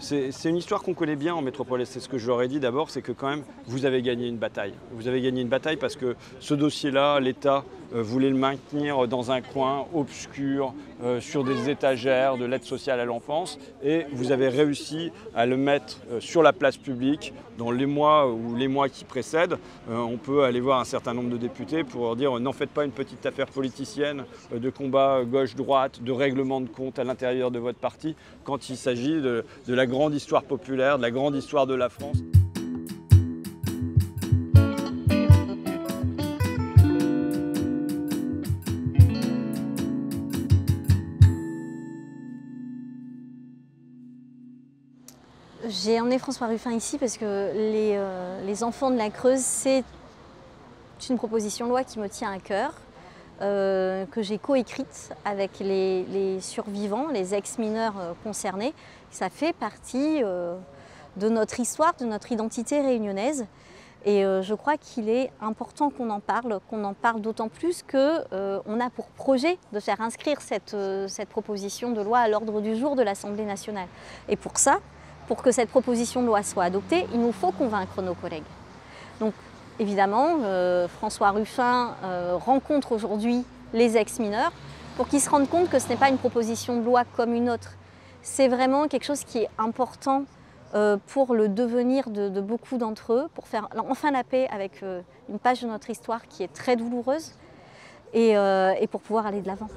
C'est une histoire qu'on connaît bien en métropole. C'est ce que je leur ai dit d'abord, c'est que quand même, vous avez gagné une bataille. Vous avez gagné une bataille parce que ce dossier-là, l'État voulait le maintenir dans un coin obscur, sur des étagères de l'aide sociale à l'enfance. Et vous avez réussi à le mettre sur la place publique dans les mois ou les mois qui précèdent. On peut aller voir un certain nombre de députés pour leur dire n'en faites pas une petite affaire politicienne de combat gauche-droite, de règlement de compte à l'intérieur de votre parti, quand il s'agit de la grande histoire populaire, de la grande histoire de la France. J'ai emmené François Ruffin ici parce que les enfants de la Creuse, c'est une proposition de loi qui me tient à cœur, que j'ai coécrite avec les survivants, les ex-mineurs concernés. Ça fait partie de notre histoire, de notre identité réunionnaise. Et je crois qu'il est important qu'on en parle d'autant plus qu'on a pour projet de faire inscrire cette proposition de loi à l'ordre du jour de l'Assemblée nationale. Et pour ça, pour que cette proposition de loi soit adoptée, il nous faut convaincre nos collègues. Donc évidemment, François Ruffin rencontre aujourd'hui les ex-mineurs pour qu'ils se rendent compte que ce n'est pas une proposition de loi comme une autre. C'est vraiment quelque chose qui est important pour le devenir de beaucoup d'entre eux, pour faire enfin la paix avec une page de notre histoire qui est très douloureuse et pour pouvoir aller de l'avant.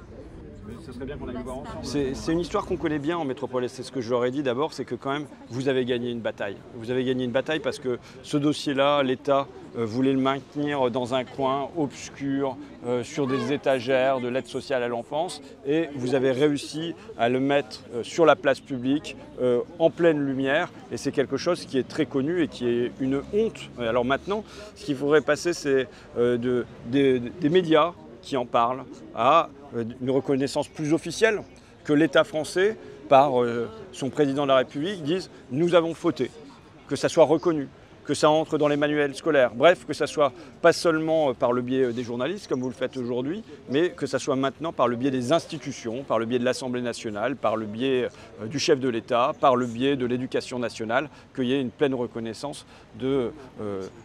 C'est une histoire qu'on connaît bien en métropole. C'est ce que je leur ai dit d'abord, c'est que quand même, vous avez gagné une bataille. Vous avez gagné une bataille parce que ce dossier-là, l'État voulait le maintenir dans un coin obscur, sur des étagères de l'aide sociale à l'enfance. Et vous avez réussi à le mettre sur la place publique, en pleine lumière. Et c'est quelque chose qui est très connu et qui est une honte. Alors maintenant, ce qu'il faudrait passer, c'est des médias qui en parlent à une reconnaissance plus officielle, que l'État français, par son président de la République, dise « nous avons fauté », que ça soit reconnu, que ça entre dans les manuels scolaires, bref, que ça soit pas seulement par le biais des journalistes, comme vous le faites aujourd'hui, mais que ça soit maintenant par le biais des institutions, par le biais de l'Assemblée nationale, par le biais du chef de l'État, par le biais de l'Éducation nationale, qu'il y ait une pleine reconnaissance de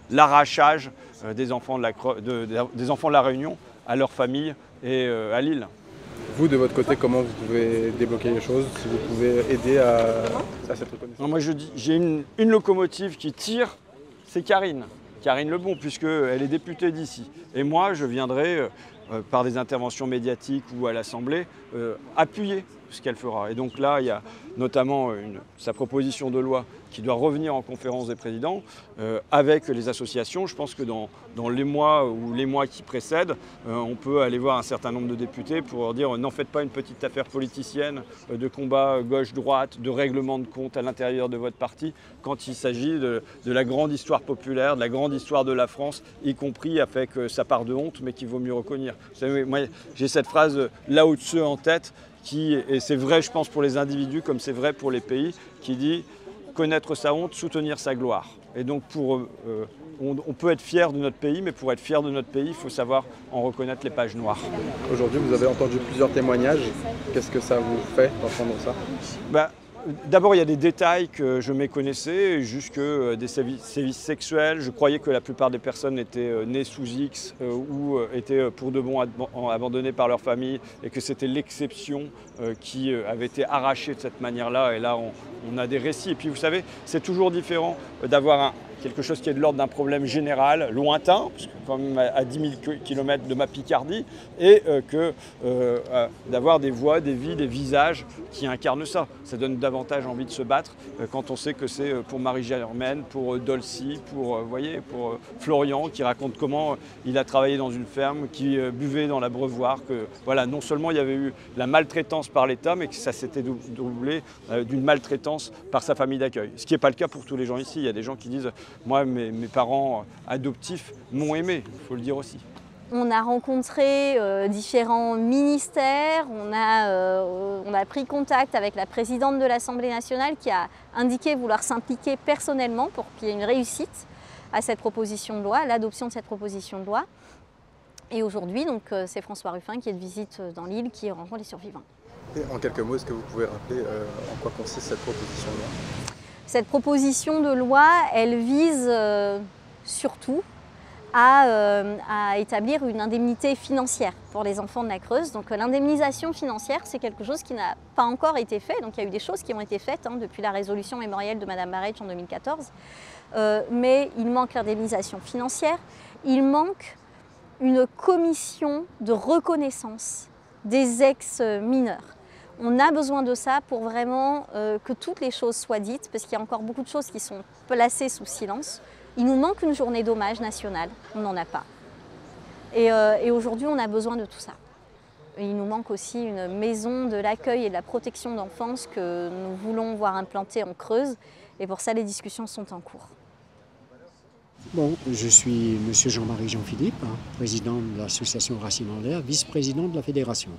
l'arrachage des enfants de la Réunion à leur famille et à Lille. Vous, de votre côté, comment vous pouvez débloquer les choses, si vous pouvez aider à cette reconnaissance? Moi, je dis, j'ai une locomotive qui tire, c'est Karine Lebon, puisqu'elle est députée d'ici. Et moi, je viendrai, par des interventions médiatiques ou à l'Assemblée, appuyer ce qu'elle fera. Et donc là, il y a notamment sa proposition de loi qui doit revenir en conférence des présidents avec les associations. Je pense que dans les mois ou les mois qui précèdent, on peut aller voir un certain nombre de députés pour leur dire n'en faites pas une petite affaire politicienne de combat gauche-droite, de règlement de compte à l'intérieur de votre parti, quand il s'agit de la grande histoire populaire, de la grande histoire de la France, y compris avec sa part de honte, mais qu'il vaut mieux reconnaître. Vous savez, moi, j'ai cette phrase Lao Tse en tête, et c'est vrai, je pense, pour les individus comme c'est vrai pour les pays, qui dit connaître sa honte, soutenir sa gloire. Et donc, on peut être fier de notre pays, mais pour être fier de notre pays, il faut savoir en reconnaître les pages noires. Aujourd'hui, vous avez entendu plusieurs témoignages. Qu'est-ce que ça vous fait d'entendre ça? D'abord, il y a des détails que je méconnaissais, jusque des sévices sexuels. Je croyais que la plupart des personnes étaient nées sous X ou étaient pour de bon abandonnées par leur famille et que c'était l'exception qui avait été arrachée de cette manière-là. Et là, on a des récits. Et puis, vous savez, c'est toujours différent d'avoir quelque chose qui est de l'ordre d'un problème général, lointain, parce que quand même à 10 000 km de ma Picardie, et d'avoir des voix, des vies, des visages qui incarnent ça. Ça donne davantage envie de se battre quand on sait que c'est pour Marie-Germaine, pour Dolcy, pour Florian, qui raconte comment il a travaillé dans une ferme, qui buvait dans l'abreuvoir, que voilà, non seulement il y avait eu la maltraitance par l'État, mais que ça s'était doublé d'une maltraitance par sa famille d'accueil. Ce qui n'est pas le cas pour tous les gens ici. Il y a des gens qui disent moi, mes parents adoptifs m'ont aimé, il faut le dire aussi. On a rencontré différents ministères, on a pris contact avec la présidente de l'Assemblée nationale qui a indiqué vouloir s'impliquer personnellement pour qu'il y ait une réussite à cette proposition de loi, à l'adoption de cette proposition de loi. Et aujourd'hui, c'est François Ruffin qui est de visite dans l'île, qui rencontre les survivants. Et en quelques mots, est-ce que vous pouvez rappeler en quoi consiste cette proposition de loi ? Cette proposition de loi, elle vise surtout à établir une indemnité financière pour les enfants de la Creuse. Donc l'indemnisation financière, c'est quelque chose qui n'a pas encore été fait. Donc il y a eu des choses qui ont été faites depuis la résolution mémorielle de Madame Barretch en 2014. Mais il manque l'indemnisation financière. Il manque une commission de reconnaissance des ex-mineurs. On a besoin de ça pour vraiment que toutes les choses soient dites, parce qu'il y a encore beaucoup de choses qui sont placées sous silence. Il nous manque une journée d'hommage nationale, on n'en a pas. Et aujourd'hui, on a besoin de tout ça. Et il nous manque aussi une maison de l'accueil et de la protection d'enfance que nous voulons voir implantée en Creuse. Et pour ça, les discussions sont en cours. Bon, je suis M. Jean-Marie Jean-Philippe, président de l'association Racine en l'air, vice-président de la fédération.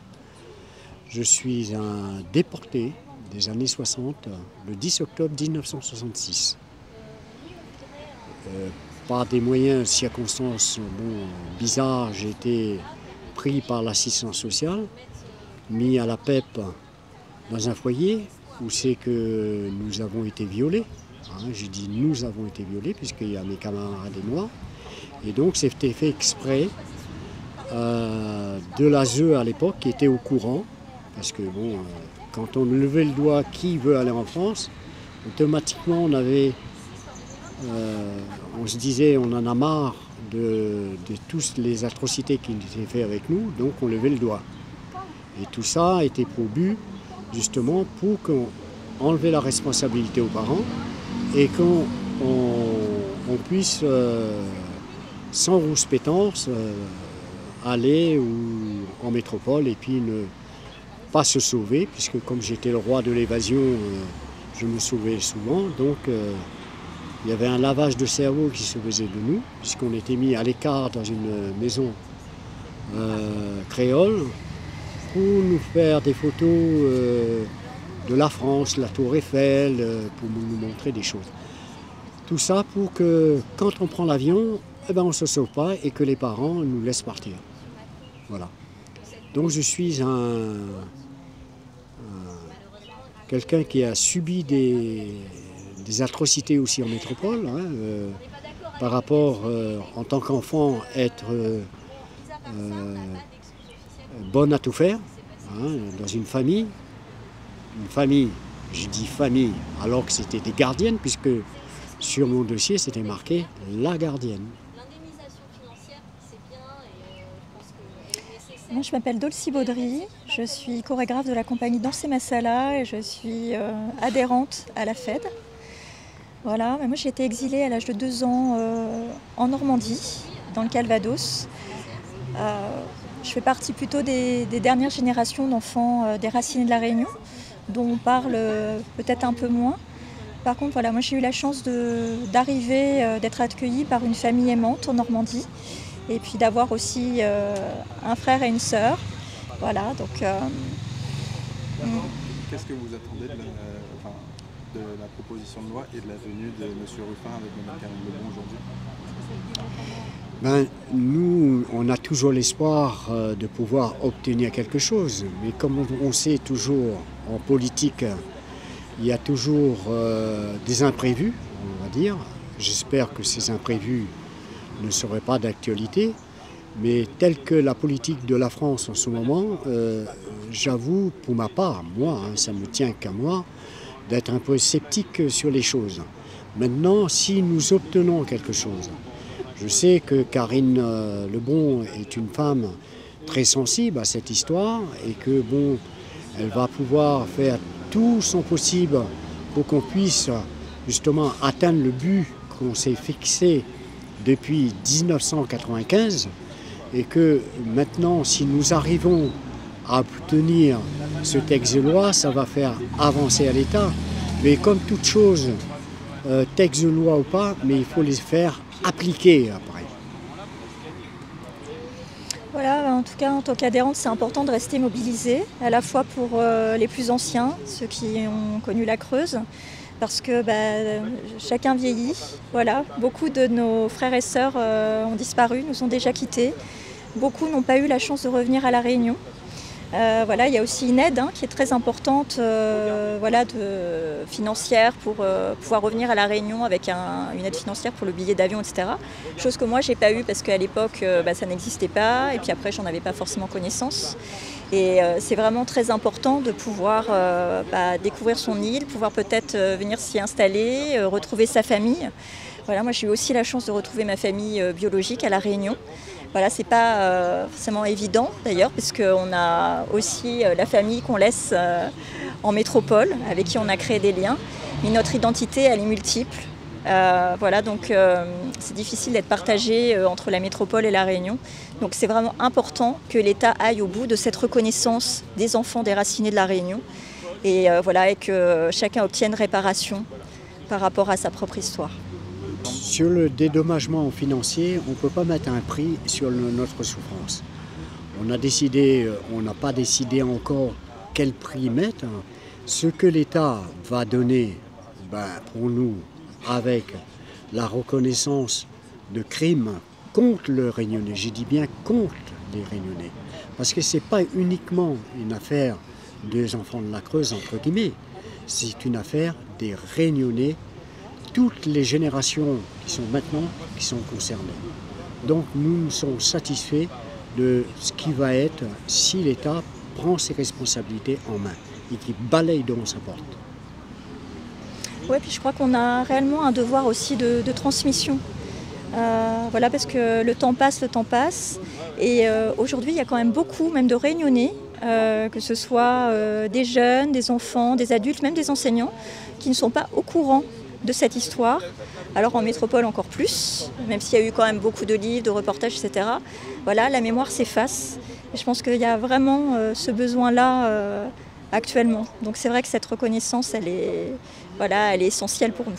Je suis un déporté des années 60, le 10 octobre 1966. Par des moyens, circonstances bizarres, j'ai été pris par l'assistance sociale, mis à la PEP dans un foyer où c'est que nous avons été violés. Je dis nous avons été violés puisqu'il y a mes camarades et moi. Et donc c'était fait exprès de l'ASE à l'époque qui était au courant. Parce que bon, quand on levait le doigt qui veut aller en France, automatiquement on se disait on en a marre de toutes les atrocités qui étaient faites avec nous, donc on levait le doigt. Et tout ça a été pour but justement pour qu'on enlève la responsabilité aux parents et qu'on puisse sans rouspétance aller en métropole et puis ne pas se sauver, puisque comme j'étais le roi de l'évasion, je me sauvais souvent. Donc il y avait un lavage de cerveau qui se faisait de nous, puisqu'on était mis à l'écart dans une maison créole pour nous faire des photos de la France, la Tour Eiffel, pour nous montrer des choses. Tout ça pour que quand on prend l'avion, on ne se sauve pas et que les parents nous laissent partir. Voilà. Donc je suis quelqu'un qui a subi des atrocités aussi en métropole, par rapport, en tant qu'enfant, être bonne à tout faire, dans une famille, je dis famille, alors que c'était des gardiennes, puisque sur mon dossier, c'était marqué la gardienne. Moi, je m'appelle Dolcy Baudry, je suis chorégraphe de la compagnie Danser Masala et je suis adhérente à la FED. Voilà, moi j'ai été exilée à l'âge de 2 ans en Normandie, dans le Calvados. Je fais partie plutôt des dernières générations d'enfants déracinés de la Réunion, dont on parle peut-être un peu moins. Par contre, voilà, moi j'ai eu la chance d'arriver, d'être accueillie par une famille aimante en Normandie. Et puis d'avoir aussi un frère et une sœur. Voilà, donc... Qu'est-ce que vous attendez de la proposition de loi et de la venue de M. Ruffin avec Mme Karine Lebon aujourd'hui? Nous, on a toujours l'espoir de pouvoir obtenir quelque chose. Mais comme on sait toujours, en politique, il y a toujours des imprévus, on va dire. J'espère que ces imprévus ne serait pas d'actualité, mais telle que la politique de la France en ce moment, j'avoue pour ma part, moi, ça ne me tient qu'à moi, d'être un peu sceptique sur les choses. Maintenant, si nous obtenons quelque chose, je sais que Karine Lebon est une femme très sensible à cette histoire et que bon, elle va pouvoir faire tout son possible pour qu'on puisse justement atteindre le but qu'on s'est fixé depuis 1995 et que maintenant, si nous arrivons à obtenir ce texte de loi, ça va faire avancer à l'État. Mais comme toute chose, texte de loi ou pas, mais il faut les faire appliquer après. Voilà, en tout cas, en tant qu'adhérente, c'est important de rester mobilisée, à la fois pour les plus anciens, ceux qui ont connu la Creuse, parce que chacun vieillit. Voilà. Beaucoup de nos frères et sœurs ont disparu, nous ont déjà quittés. Beaucoup n'ont pas eu la chance de revenir à La Réunion. Voilà, il y a aussi une aide qui est très importante voilà, financière pour pouvoir revenir à La Réunion avec une aide financière pour le billet d'avion, etc. Chose que moi, je n'ai pas eue parce qu'à l'époque, ça n'existait pas. Et puis après, j'en avais pas forcément connaissance. Et c'est vraiment très important de pouvoir découvrir son île, pouvoir peut-être venir s'y installer, retrouver sa famille. Voilà, moi, j'ai eu aussi la chance de retrouver ma famille biologique à La Réunion. Voilà, c'est pas forcément évident d'ailleurs, parce qu'on a aussi la famille qu'on laisse en métropole, avec qui on a créé des liens. Mais notre identité, elle est multiple. Voilà, donc c'est difficile d'être partagé entre la métropole et La Réunion. Donc c'est vraiment important que l'État aille au bout de cette reconnaissance des enfants déracinés de La Réunion. Et voilà, et que chacun obtienne réparation par rapport à sa propre histoire. Sur le dédommagement financier, on ne peut pas mettre un prix sur notre souffrance. On n'a pas décidé encore quel prix mettre. Ce que l'État va donner pour nous, avec la reconnaissance de crimes contre le Réunionnais, je dis bien contre les Réunionnais, parce que ce n'est pas uniquement une affaire des enfants de la Creuse, entre guillemets, c'est une affaire des Réunionnais, toutes les générations qui sont concernées. Donc nous sommes satisfaits de ce qui va être si l'État prend ses responsabilités en main et qui balaye devant sa porte. Oui, puis je crois qu'on a réellement un devoir aussi de transmission. Voilà, parce que le temps passe. Et aujourd'hui, il y a quand même beaucoup, même de Réunionnais, que ce soit des jeunes, des enfants, des adultes, même des enseignants, qui ne sont pas au courant de cette histoire. Alors en métropole encore plus, même s'il y a eu quand même beaucoup de livres, de reportages, etc. Voilà, la mémoire s'efface. Et je pense qu'il y a vraiment ce besoin-là actuellement. Donc c'est vrai que cette reconnaissance, elle est essentielle pour nous.